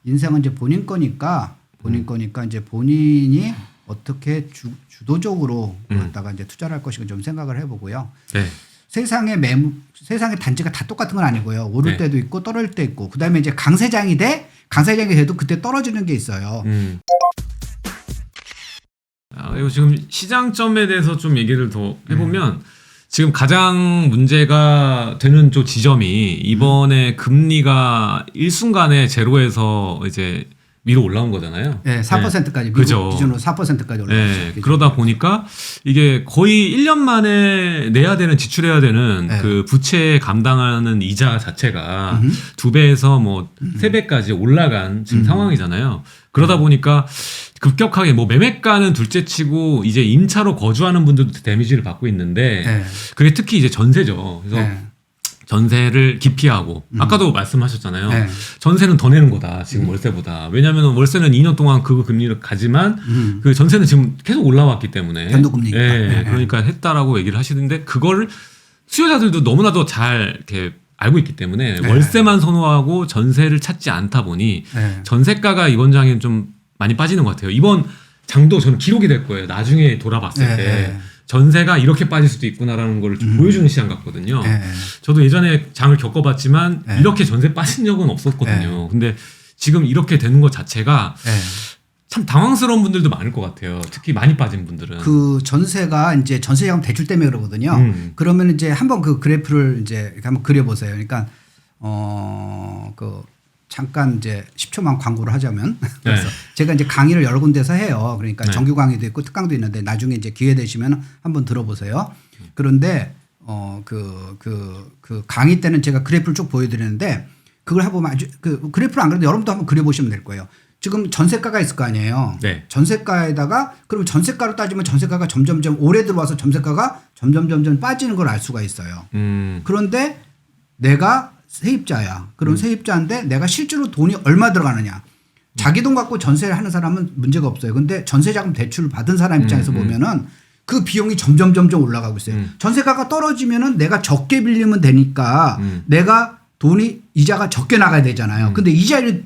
인생은 이제 본인 거니까 이제 본인이 어떻게 주도적으로 갖다가 이제 투자를 할 것인가 좀 생각을 해보고요. 네. 세상의 단지가 다 똑같은 건 아니고요. 오를 네. 때도 있고 떨어질 때 있고 그다음에 이제 강세장이 돼도 그때 떨어지는 게 있어요. 그리고 지금 시장점에 대해서 좀 얘기를 더 해보면 지금 가장 문제가 되는 쪽 지점이 이번에 금리가 일순간에 제로에서 이제 위로 올라온 거잖아요. 네, 4%까지 미국 그죠. 기준으로 4%까지 올라왔죠. 네, 그러다 보니까 이게 거의 1년 만에 내야 되는 지출해야 되는 네. 그 부채 감당하는 이자 자체가 2배에서 뭐 3배까지 올라간 지금 상황이잖아요. 그러다 보니까 급격하게 뭐 매매가는 둘째치고 이제 임차로 거주하는 분들도 데미지를 받고 있는데 네. 그게 특히 이제 전세죠. 그래서 네. 전세를 기피하고 아까도 말씀하셨잖아요. 네. 전세는 더 내는 거다 지금 월세보다. 왜냐하면 월세는 2년 동안 그 금리를 가지만 그 전세는 지금 계속 올라왔기 때문에 변동금리니까. 네, 그러니까 했다라고 얘기를 하시는데 그걸 수요자들도 너무나도 잘 이렇게 알고 있기 때문에 네. 월세만 선호하고 전세를 찾지 않다 보니 네. 전세가가 이번 장에 좀 많이 빠지는 것 같아요. 이번 장도 저는 기록이 될 거예요. 나중에 돌아봤을 네. 때 전세가 이렇게 빠질 수도 있구나라는 걸 좀 보여주는 시장 같거든요. 네. 저도 예전에 장을 겪어봤지만 네. 이렇게 전세 빠진 적은 없었거든요. 근데 지금 이렇게 되는 것 자체가 네. 참 당황스러운 분들도 많을 것 같아요. 특히 많이 빠진 분들은. 그 전세가 이제 전세자금 대출 때문에 그러거든요. 그러면 이제 한번 그 그래프를 이제 이렇게 한번 그려보세요. 그러니까 그 잠깐 이제 10초만 광고를 하자면 그래서 네. 제가 이제 강의를 여러 군데서 해요. 그러니까 네. 정규 강의도 있고 특강도 있는데 나중에 이제 기회 되시면 한번 들어보세요. 그런데 그 강의 때는 제가 그래프를 쭉 보여드리는데 그걸 해보면 아주 그 그래프를 안 그래도 여러분도 한번 그려보시면 될 거예요. 지금 전세가가 있을 거 아니에요. 네. 전세가에다가 그럼 전세가로 따지면 전세가가 점점점 올해 들어와서 전세가가 점점 빠지는 걸 알 수가 있어요. 그런데 내가 세입자야. 그럼 세입자인데 내가 실제로 돈이 얼마 들어가느냐. 자기 돈 갖고 전세를 하는 사람은 문제가 없어요. 근데 전세자금 대출을 받은 사람 입장에서 보면은 그 비용이 점점 올라가고 있어요. 전세가가 떨어지면은 내가 적게 빌리면 되니까 내가 돈이 이자가 적게 나가야 되잖아요. 근데 이자율이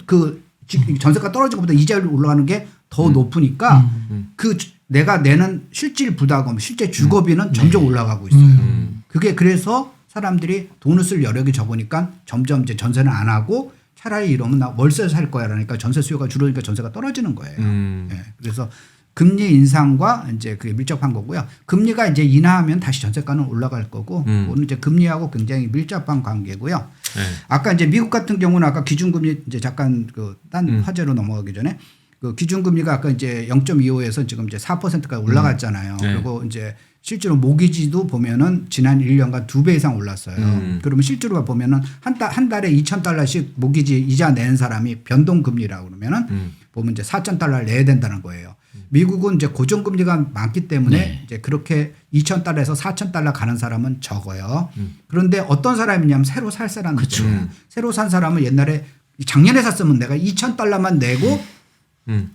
전세가 떨어지는 것보다 이자율이 올라가는 게 더 높으니까 그 내가 내는 실질 부담금, 실제 주거비는 점점 올라가고 있어요. 그게 그래서 사람들이 돈을 쓸 여력이 적으니까 점점 이제 전세는 안 하고 차라리 이러면 나 월세 살 거야 그러니까 전세 수요가 줄어드니까 전세가 떨어지는 거예요. 네. 그래서 금리 인상과 이제 그게 밀접한 거고요. 금리가 이제 인하하면 다시 전세가는 올라갈 거고, 오늘 이제 금리하고 굉장히 밀접한 관계고요. 네. 아까 이제 미국 같은 경우는 아까 기준금리 이제 잠깐 딴 화제로 넘어가기 전에 그 기준금리가 아까 이제 0.25에서 지금 이제 4%까지 올라갔잖아요. 네. 그리고 이제 실제로 모기지도 보면은 지난 1년간 2배 이상 올랐어요. 그러면 실제로 보면은 한 달에 $2,000씩 모기지 이자 내는 사람이 변동금리라고 그러면은 보면 이제 $4,000를 내야 된다는 거예요. 미국은 이제 고정금리가 많기 때문에 네. 이제 그렇게 $2,000에서 $4,000 가는 사람은 적어요. 그런데 어떤 사람이냐면 새로 살 사람이 있잖아요. 새로 산 사람은 옛날에 작년에 샀으면 내가 $2,000만 내고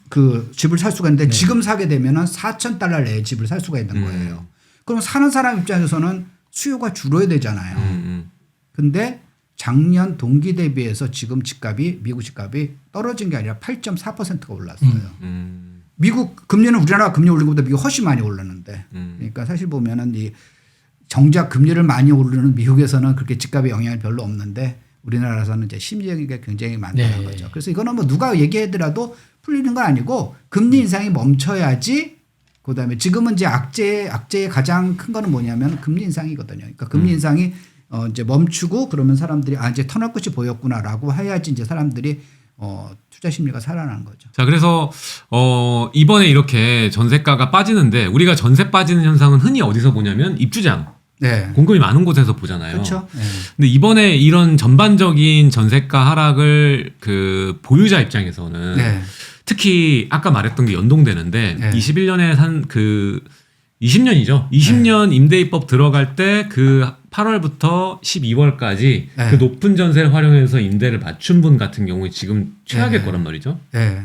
그 집을 살 수가 있는데 지금 사게 되면은 $4,000 내에 집을 살 수가 있는 거예요. 그럼 사는 사람 입장에서는 수요가 줄어야 되잖아요. 근데 작년 동기 대비해서 지금 집값이 미국 집값이 떨어진 게 아니라 8.4%가 올랐어요. 미국 금리는 우리나라 금리 올린 것보다 미국 훨씬 많이 올랐는데 그러니까 사실 보면은 이 정작 금리를 많이 오르는 미국에서는 그렇게 집값에 영향이 별로 없는데 우리나라에서는 이제 심리적인 게 굉장히 많다는 네. 거죠. 그래서 이거는 뭐 누가 얘기하더라도 풀리는 건 아니고 금리 인상이 멈춰야지. 그다음에 지금은 이제 악재의 가장 큰 거는 뭐냐면 금리 인상이거든요. 그러니까 금리 인상이 이제 멈추고 그러면 사람들이 이제 터널 끝이 보였구나라고 해야지 이제 사람들이 투자 심리가 살아나는 거죠. 자, 그래서 이번에 이렇게 전세가가 빠지는데 우리가 전세 빠지는 현상은 흔히 어디서 보냐면 입주장. 네. 공급이 많은 곳에서 보잖아요. 그렇죠. 네. 근데 이번에 이런 전반적인 전세가 하락을 그 보유자 입장에서는 네. 특히 아까 말했던 게 연동되는데 네. 21년에 산 그 20년이죠. 20년 임대입법 들어갈 때 그 8월부터 12월까지 네. 그 높은 전세를 활용해서 임대를 맞춘 분 같은 경우에 지금 최악의 거란 말이죠. 네.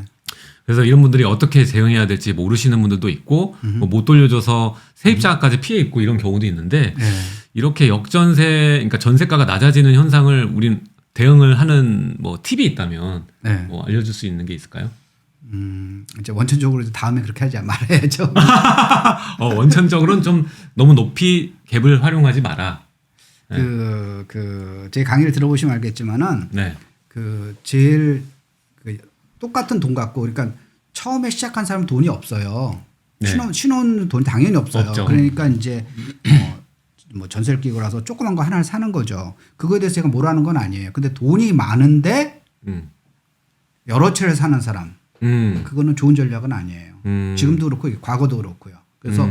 그래서 이런 분들이 어떻게 대응해야 될지 모르시는 분들도 있고 뭐못 돌려줘서 세입자까지 피해 입고 이런 경우도 있는데 네. 이렇게 역전세, 그러니까 전세가가 낮아지는 현상을 우린 대응을 하는 뭐 팁이 있다면 네. 뭐 알려줄 수 있는 게 있을까요? 이제 원천적으로 다음에 그렇게 하지 말아야죠. 원천적으로는 좀 너무 높이 갭을 활용하지 마라. 네. 제 강의를 들어보시면 알겠지만은 네. 제일 똑같은 돈 갖고 그러니까 처음에 시작한 사람은 돈이 없어요. 네. 신혼 돈 당연히 없어요. 없죠. 그러니까 이제 뭐 전세를 끼고 나서 조그만 거 하나를 사는 거죠. 그거에 대해서 제가 뭐라는 건 아니에요. 근데 돈이 많은데 여러 채를 사는 사람 그거는 좋은 전략은 아니에요. 지금도 그렇고 과거도 그렇고요. 그래서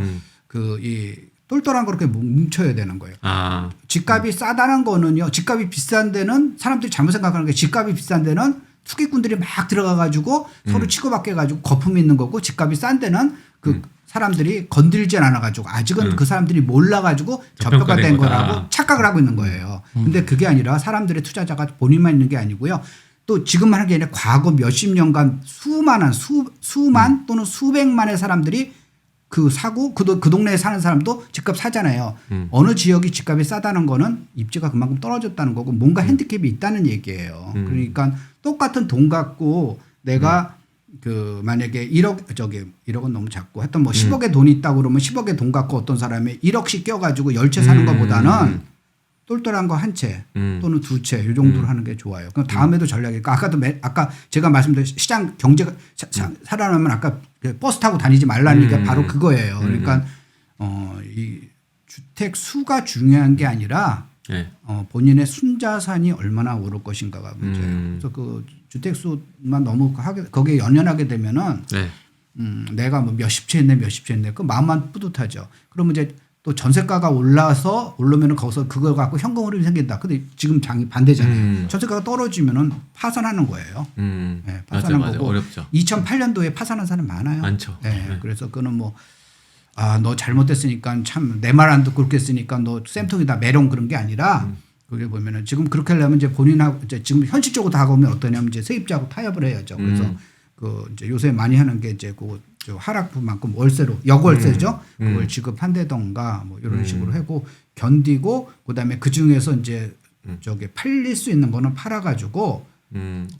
이 똘똘한 거 그렇게 뭉쳐야 되는 거예요. 아. 집값이 싸다는 거는요. 집값이 비싼 데는 사람들이 잘못 생각하는 게 집값이 비싼 데는 투기꾼들이 막 들어가 가지고 서로 치고받게 가지고 거품이 있는 거고 집값이 싼 데는 사람들이 건들지 않아 가지고 아직은 그 사람들이 몰라 가지고 저평가 된 거라고 착각을 하고 있는 거예요. 근데 그게 아니라 사람들의 투자자가 본인만 있는 게 아니고요. 또 지금만 한 게 아니라 과거 몇십 년간 수만 또는 수백만의 사람들이 사고 그 동네에 사는 사람도 집값 사잖아요. 어느 지역이 집값이 싸다는 거는 입지가 그만큼 떨어졌다는 거고 뭔가 핸디캡이 있다는 얘기예요. 그러니까 똑같은 돈 갖고 내가 만약에 1억은 너무 작고 하여튼 뭐 10억의 돈이 있다고 그러면 10억의 돈 갖고 어떤 사람이 1억씩 껴가지고 10채 사는 것보다는 똘똘한 거 한 채 또는 두 채 이 정도로 하는 게 좋아요. 그럼 다음에도 전략이 아까 제가 말씀드린 시장 경제가 살아나면 아까 버스 타고 다니지 말라는 게 바로 그거예요. 그러니까 이 주택 수가 중요한 게 아니라 본인의 순자산이 얼마나 오를 것인가가 문제예요. 그래서 주택 수만 너무 거기에 연연하게 되면은 내가 뭐 몇십 채 했네 그 마음만 뿌듯하죠. 그러면 이제 또 전세가가 오르면은 거기서 그걸 갖고 현금 흐름이 생긴다. 근데 지금 장이 반대잖아요. 전세가가 떨어지면은 파산하는 거예요. 네, 파산한 맞아, 거고. 어렵죠. 2008년도에 파산한 사람 많아요. 많죠. 네, 그래서 그거는 뭐 너 잘못됐으니까 참 내 말 안 듣고 그렇게 했으니까 너 쌤통이다 메롱 그런 게 아니라 그게 보면은 지금 그렇게 하려면 이제 본인하고 이제 지금 현실적으로 다가오면 어떠냐면 이제 세입자하고 타협을 해야죠. 그래서 이제 요새 많이 하는 게 이제 저 하락분만큼 월세로 역월세죠. 그걸 지급한다던가 뭐 이런 식으로 하고 견디고 그다음에 그 중에서 이제 팔릴 수 있는 거는 팔아가지고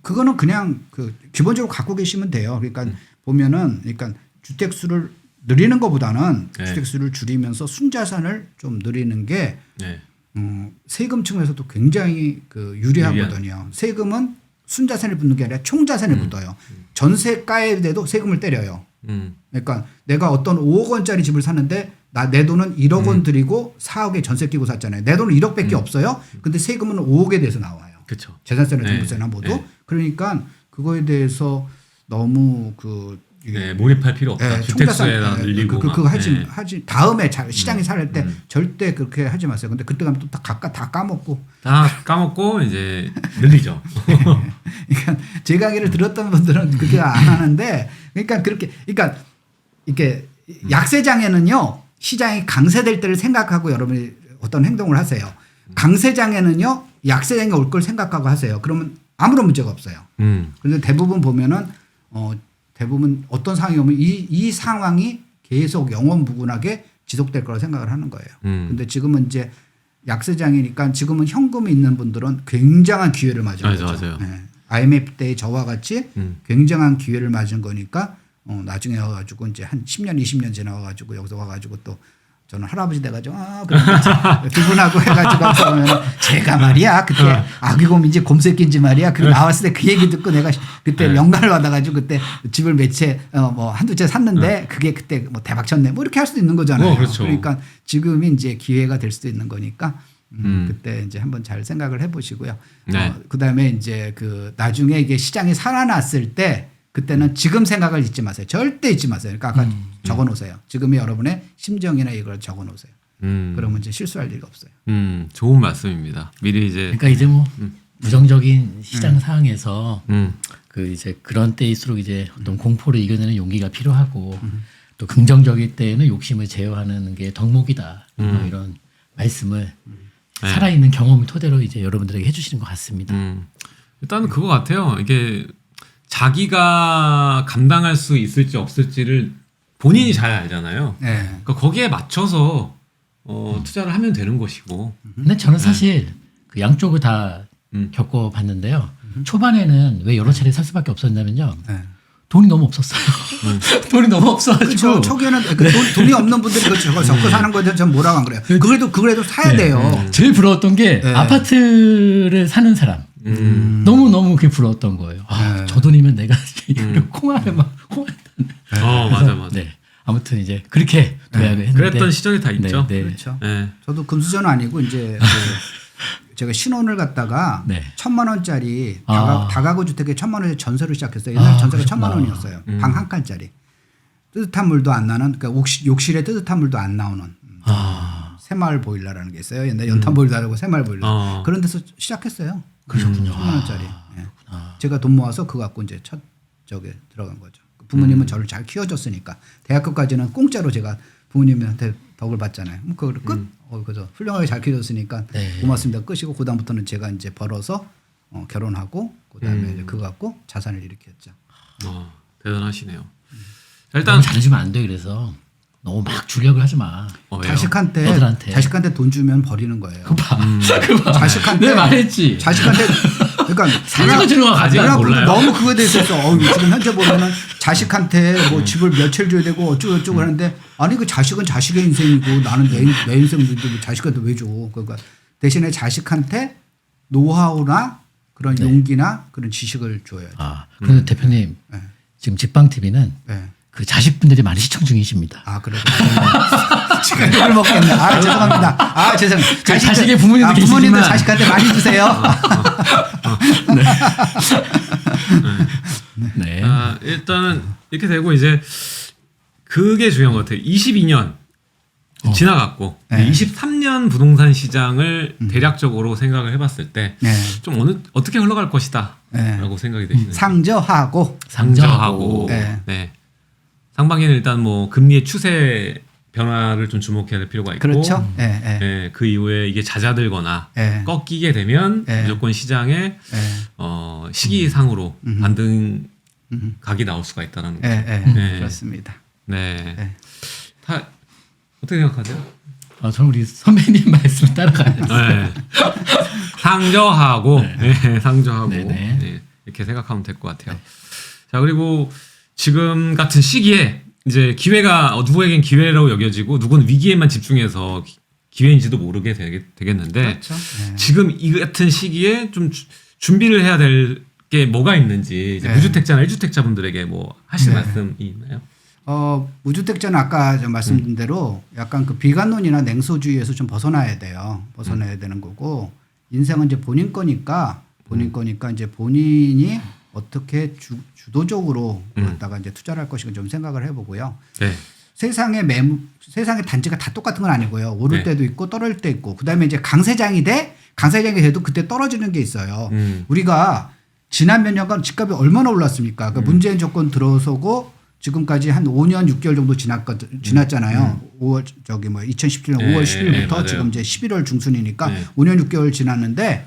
그거는 그냥 기본적으로 갖고 계시면 돼요. 그러니까 보면은 그러니까 주택 수를 늘리는 것보다는 주택 수를 줄이면서 순자산을 좀 늘리는 게 세금 측면에서도 굉장히 유리하거든요. 세금은 순자산에 붙는 게 아니라 총자산에 붙어요. 전세가에 대도 세금을 때려요. 그러니까 내가 어떤 5억 원짜리 집을 샀는데 내 돈은 1억 원 들이고 4억에 전세 끼고 샀잖아요. 내 돈은 1억밖에 없어요. 근데 세금은 5억에 대해서 나와요. 그렇죠. 재산세나 종부세나 모두. 그러니까 그거에 대해서 너무 몰입할 필요 없다. 주택수에다 늘리고 그거 하지 다음에 시장이 살 때 절대 그렇게 하지 마세요. 근데 그때 가면 또 다 까먹고 이제 늘리죠. 그러니까 제 강의를 들었던 분들은 그렇게 안 하는데 그러니까 이렇게 약세장에는요 시장이 강세될 때를 생각하고 여러분이 어떤 행동을 하세요. 강세장에는요 약세장이 올 걸 생각하고 하세요. 그러면 아무런 문제가 없어요. 그런데 대부분 보면은 대부분 어떤 상황이 오면 이 상황이 계속 영원무궁하게 지속될 거라고 생각을 하는 거예요. 근데 지금은 이제 약세장이니까 지금은 현금이 있는 분들은 굉장한 기회를 맞은 거죠. 맞아요. IMF 때의 저와 같이 굉장한 기회를 맞은 거니까 나중에 와가지고 이제 한 10년, 20년 지나가지고 여기서 와가지고 또 저는 할아버지 돼가지고 두 분하고 해가지고 그러면 제가 말이야 그때 아귀곰인지 곰새끼인지 말이야 그 나왔을 때 그 얘기 듣고 내가 그때 영감을 받아가지고 그때 집을 몇 채 뭐 한두 채 샀는데 그게 그때 뭐 대박 쳤네 뭐 이렇게 할 수도 있는 거잖아요. 그렇죠. 그러니까 지금이 이제 기회가 될 수도 있는 거니까 그때 이제 한번 잘 생각을 해보시고요. 그다음에 이제 나중에 이게 시장이 살아났을 때 그때는 지금 생각을 잊지 마세요. 절대 잊지 마세요. 그러니까 아까 적어놓으세요. 지금의 여러분의 심정이나 이걸 적어놓으세요. 그러면 이제 실수할 일이 없어요. 좋은 말씀입니다. 미리 이제 그러니까 이제 뭐 부정적인 시장 상황에서 이제 그런 때일수록 이제 어떤 공포를 이겨내는 용기가 필요하고 또 긍정적일 때에는 욕심을 제어하는 게 덕목이다. 뭐 이런 말씀을 살아있는 경험을 토대로 이제 여러분들에게 해주시는 것 같습니다. 일단은 그거 같아요. 이게 자기가 감당할 수 있을지 없을지를 본인이 잘 알잖아요. 그러니까 거기에 맞춰서 투자를 하면 되는 것이고. 근데 저는 사실 그 양쪽을 다 겪어봤는데요. 초반에는 왜 여러 차례 살 수밖에 없었냐면요. 네. 돈이 너무 없었어요. 돈이 너무 없어가지고. 그렇죠. 초기에는 돈이 없는 분들이 그렇죠. 적고 사는 거에 대해서 전 뭐라고 안 그래요. 그래도 사야 돼요. 제일 부러웠던 게 아파트를 사는 사람. 너무너무 그게 부러웠던 거예요. 아, 저 돈이면 내가 콩알에 막 콩알. 맞아. 네. 아무튼 이제 그렇게 도약을 했는데. 그랬던 시절이 다 있죠. 네. 그렇죠. 네. 저도 금수저는 아니고 이제 제가 신혼을 갔다가 네. 1,000만 원짜리 다가구 주택에 1,000만 원짜리 전세를 시작했어요. 옛날 전세가 1,000만 원이었어요. 방 한 칸짜리. 뜨뜻한 물도 안 나는, 그러니까 욕실에 뜨뜻한 물도 안 나오는 새마을 보일러라는 게 있어요. 옛날 연탄 보일러라고 새마을 보일러. 그런 데서 시작했어요. 그러셨군요. 1,000만 원짜리. 예. 제가 돈 모아서 그거 갖고 이제 첫 저게 들어간 거죠. 부모님은 저를 잘 키워줬으니까 대학교까지는 공짜로 제가 부모님한테 덕을 받잖아요. 그걸 끝. 그죠. 훌륭하게 잘 키워줬으니까 고맙습니다. 끝이고 그다음부터는 제가 이제 벌어서 결혼하고 그다음에 이제 그거 갖고 자산을 일으켰죠. 대단하시네요. 일단 잘해주면 안 돼. 그래서 너무 막 주력을 하지 마. 자식한테 돈 주면 버리는 거예요. 그거 봐. 자식한테 내가 말했지. 자식한테 그러니까 사랑을 주는 거 아직 몰라요. 너무 그거에 대해서 지금 현재 보면은 자식한테 뭐 집을 며칠 줘야 되고 어쩌고 하는데 아니 그 자식은 자식의 인생이고 나는 내 인생인데 자식한테 왜 줘? 그러니까 대신에 자식한테 노하우나 그런 용기나 그런 지식을 줘야죠. 그런데 대표님 지금 직방 TV는 그 자식분들이 많이 시청 중이십니다. 그래요. 제가 욕을 먹겠네. 죄송합니다. 죄송합니다. 자식의 부모님들 부모님들 자식한테 많이 주세요. 네. 일단은 이렇게 되고 이제 그게 중요한 것 같아요. 22년 지나갔고 23년 부동산 시장을 대략적으로 생각을 해봤을 때 좀 어떻게 흘러갈 것이다라고 생각이 되시나요? 상저하고. 네. 상반기는 일단 뭐 금리의 추세 변화를 좀 주목해야 될 필요가 있고, 그렇죠. 그 이후에 이게 낮아들거나 꺾이게 되면 무조건 시장에 시기상으로 반등 각이 나올 수가 있다는 거죠. 그렇습니다. 네. 다 어떻게 생각하세요? 저는 우리 선배님 말씀 따라가야죠. 상저하고, 상저하고 이렇게 생각하면 될 것 같아요. 자, 그리고 지금 같은 시기에 이제 기회가 누구에겐 기회로 여겨지고 누구는 위기에만 집중해서 기회인지도 모르게 되겠는데 그렇죠. 지금 이 같은 시기에 좀 준비를 해야 될 게 뭐가 있는지 이제 무주택자나 1주택자 분들에게 뭐 하실 말씀이 있나요? 무주택자는 아까 말씀드린 대로 약간 그 비관론이나 냉소주의에서 좀 벗어나야 돼요. 벗어나야 되는 거고 인생은 이제 본인 거니까 이제 본인이 어떻게 주도적으로 갖다가 이제 투자를 할 것인가 좀 생각을 해보고요. 세상의 단지가 다 똑같은 건 아니고요. 오를 때도 있고 떨어질 때 있고 그다음에 이제 강세장이 돼도 그때 떨어지는 게 있어요. 우리가 지난 몇 년간 집값이 얼마나 올랐습니까? 그러니까 문재인 정권 들어서고 지금까지 한 5년 6개월 정도 지났잖아요. 2017년 5월 10일부터 지금 이제 11월 중순이니까 5년 6개월 지났는데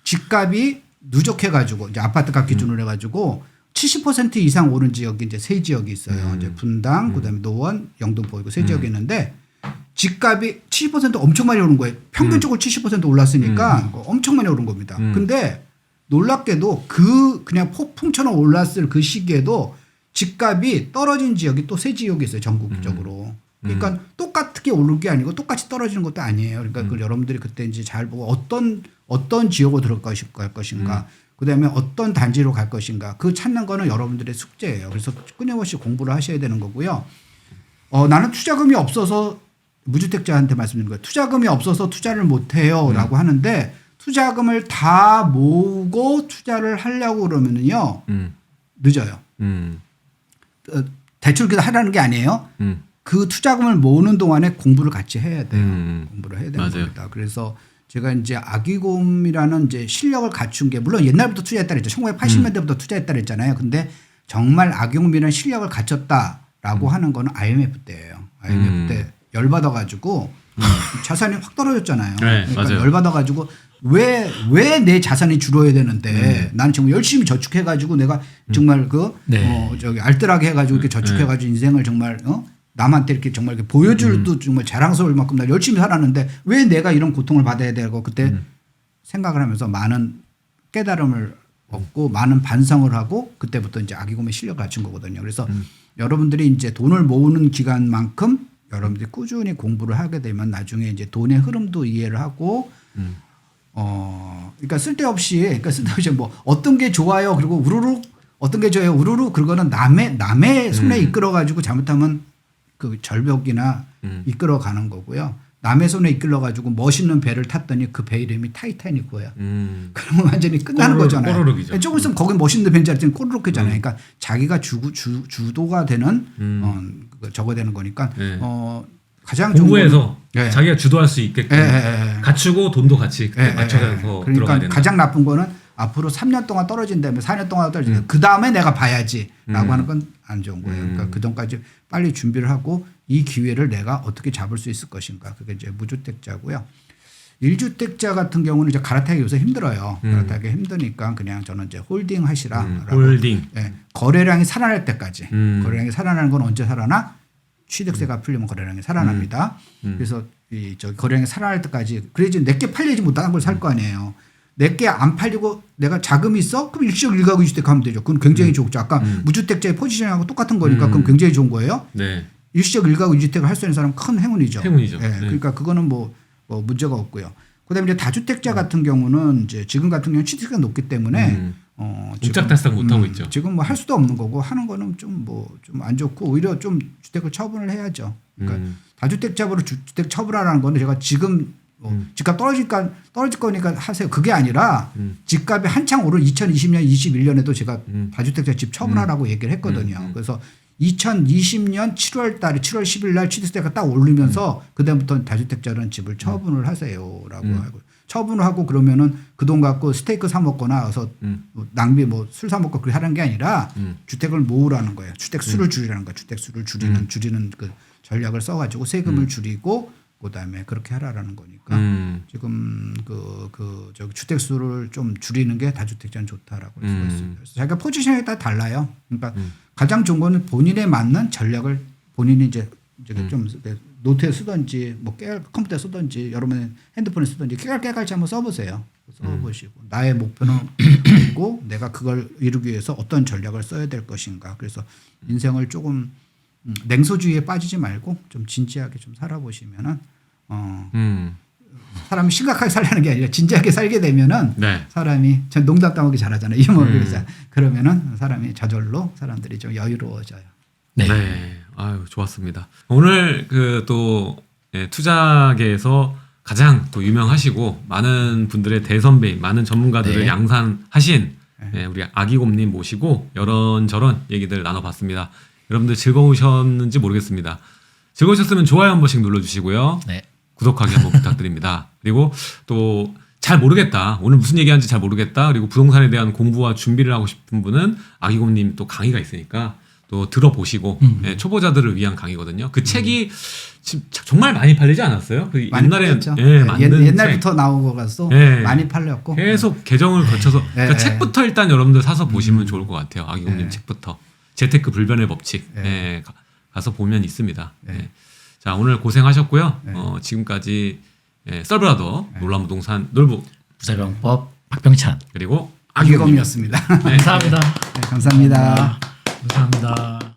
집값이 누적해가지고 이제 아파트 값 기준으로 해가지고 70% 이상 오른 지역이 이제 세 지역이 있어요. 이제 분당, 그다음에 노원, 영등포 이거 세 지역이 있는데 집값이 70% 엄청 많이 오른 거예요. 평균적으로 70% 올랐으니까 엄청 많이 오른 겁니다. 근데 놀랍게도 그냥 폭풍처럼 올랐을 그 시기에도 집값이 떨어진 지역이 또 세 지역이 있어요. 전국적으로. 그러니까 똑같게 오른 게 아니고 똑같이 떨어지는 것도 아니에요. 그러니까 그걸 여러분들이 그때 이제 잘 보고 어떤 지역으로 들어갈 것인가. 그다음에 어떤 단지로 갈 것인가. 그 찾는 거는 여러분들의 숙제예요. 그래서 끊임없이 공부를 하셔야 되는 거고요. 나는 투자금이 없어서 무주택자한테 말씀드린 거예요. 투자금이 없어서 투자를 못 해요라고 하는데 투자금을 다 모으고 투자를 하려고 그러면은요. 늦어요. 대출 하라는 게 아니에요. 그 투자금을 모으는 동안에 공부를 같이 해야 돼요. 공부를 해야 되는 겁니다. 그래서 제가 이제 아기곰이라는 이제 실력을 갖춘 게 물론 옛날부터 투자했다 그랬죠. 1980년대부터 투자했다 그랬잖아요. 근데 정말 아기곰이라는 실력을 갖췄다라고 하는 거는 IMF 때예요. IMF 때 열받아 가지고 자산이 확 떨어졌잖아요. 그러니까 열받아 가지고 왜 내 자산이 줄어야 되는데 나는 정말 열심히 저축해 가지고 내가 정말 알뜰하게 해 가지고 이렇게 저축해 가지고 인생을 정말 남한테 이렇게 정말 이렇게 보여줄도 정말 자랑스러울 만큼 나 열심히 살았는데 왜 내가 이런 고통을 받아야 되고 그때 생각을 하면서 많은 깨달음을 얻고 많은 반성을 하고 그때부터 이제 아기곰의 실력을 갖춘 거거든요. 그래서 여러분들이 이제 돈을 모으는 기간만큼 여러분들이 꾸준히 공부를 하게 되면 나중에 이제 돈의 흐름도 이해를 하고 그러니까 쓸데없이 뭐 어떤 게 좋아요. 그리고 우르르 어떤 게 좋아요. 우르르 그거는 남의 손에 이끌어 가지고 잘못하면 그 절벽이나 이끌어 가는 거고요. 남의 손에 이끌어 가지고 멋있는 배를 탔더니 그 배 이름이 타이타닉이고요. 그러면 완전히 끝나는 거잖아요. 꼬르륵이죠. 조금 있으면 거기 멋있는 배인 줄 알았더니 꼬르륵이잖아요. 그러니까 자기가 주도가 되는 저거 되는 거니까 네. 가장 좋은 공부해서 건, 자기가 주도할 수 있게끔 갖추고 돈도 같이 맞춰서 그러니까 들어가야 된다. 가장 나쁜 거는 앞으로 3년 동안 떨어진다면 4년 동안 떨어진다면 그 다음에 내가 봐야지라고 하는 건 안 좋은 거예요. 그러니까 그 전까지 빨리 준비를 하고 이 기회를 내가 어떻게 잡을 수 있을 것인가. 그게 이제 무주택자고요. 1주택자 같은 경우는 이제 갈아타기 요새 힘들어요. 갈아타기 힘드니까 그냥 저는 이제 홀딩 하시라라고. 홀딩. 예, 거래량이 살아날 때까지. 거래량이 살아나는 건 언제 살아나? 취득세가 풀리면 거래량이 살아납니다. 그래서 저 거래량이 살아날 때까지 그래야지 내게 팔리지 못한 걸 살 거 아니에요. 내게 안 팔리고 내가 자금이 있어? 그럼 일시적 일가구 이주택 하면 되죠. 그건 굉장히 좋죠. 아까 무주택자의 포지션하고 똑같은 거니까 그건 굉장히 좋은 거예요. 네. 일시적 일가구 이주택을 할 수 있는 사람은 큰 행운이죠. 행운이죠. 예, 네. 그러니까 그거는 뭐 문제가 없고요. 그다음에 이제 다주택자 같은 경우는 이제 지금 같은 경우는 취득세가 높기 때문에 옴짝달싹 못 하고 있죠. 지금 뭐 할 수도 없는 거고 하는 거는 좀 안 좋고 오히려 좀 주택을 처분을 해야죠. 그러니까 다주택자로 주택 처분하라는 건데 제가 지금 집값 떨어질 거니까 하세요. 그게 아니라 집값이 한창 오른 2020년, 21년에도 제가 다주택자 집 처분하라고 얘기를 했거든요. 그래서 2020년 7월 달에 7월 10일 날 취득세가 딱 오르면서 그다음부터 다주택자는 집을 처분을 하세요라고 하고 처분을 하고 그러면은 그 돈 갖고 스테이크 사 먹거나 와서 낭비 뭐 술 사 먹고 그렇게 하는 게 아니라 주택을 모으라는 거예요. 주택 수를 줄이라는 거예요. 주택 수를 줄이는 그 전략을 써가지고 세금을 줄이고 그다음에 그렇게 하라라는 거니까 지금 저기 주택 수를 좀 줄이는 게 다주택자는 좋다라고 할 수가 있습니다. 그래서 자기가 포지션에 따라 달라요. 그러니까 가장 좋은 거는 본인에 맞는 전략을 본인이 이제 좀 노트에 쓰든지 뭐 컴퓨터에 쓰든지 여러분 핸드폰에 쓰든지 깨알같이 한번 써보세요. 써보시고 나의 목표는 있고 내가 그걸 이루기 위해서 어떤 전략을 써야 될 것인가. 그래서 인생을 조금 냉소주의에 빠지지 말고 좀 진지하게 좀 살아보시면은 사람이 심각하게 살려는 게 아니라 진지하게 살게 되면은 네. 사람이 전 농담 따먹기 잘하잖아요. 이모를 그러면은 사람이 저절로 사람들이 좀 여유로워져요. 네. 네. 아유, 좋았습니다. 오늘 그 또 투자계에서 가장 또 유명하시고 많은 분들의 대선배인 많은 전문가들을 네. 양산하신 우리 아기곰님 모시고 이런저런 얘기들 나눠봤습니다. 여러분들 즐거우셨는지 모르겠습니다. 즐거우셨으면 좋아요 한 번씩 눌러주시고요. 네. 구독하기 한번 부탁드립니다. 그리고 또 잘 모르겠다. 오늘 무슨 얘기하는지 잘 모르겠다. 그리고 부동산에 대한 공부와 준비를 하고 싶은 분은 아기곰님 또 강의가 있으니까 또 들어보시고 초보자들을 위한 강의거든요. 그 책이 지금 정말 많이 팔리지 않았어요? 그 많이 옛날에 팔렸죠. 만든 옛날부터 나온 거라서 네. 많이 팔렸고 계속 개정을 거쳐서 그러니까 네. 책부터 일단 여러분들 사서 보시면 좋을 것 같아요. 아기곰님 책부터 재테크 불변의 법칙 가서 보면 있습니다. 자 오늘 고생하셨고요. 지금까지 썰브라더 놀라운 부동산 놀부 부사병법 박병찬 그리고 아기곰이었습니다. 감사합니다. 네, 감사합니다. 감사합니다.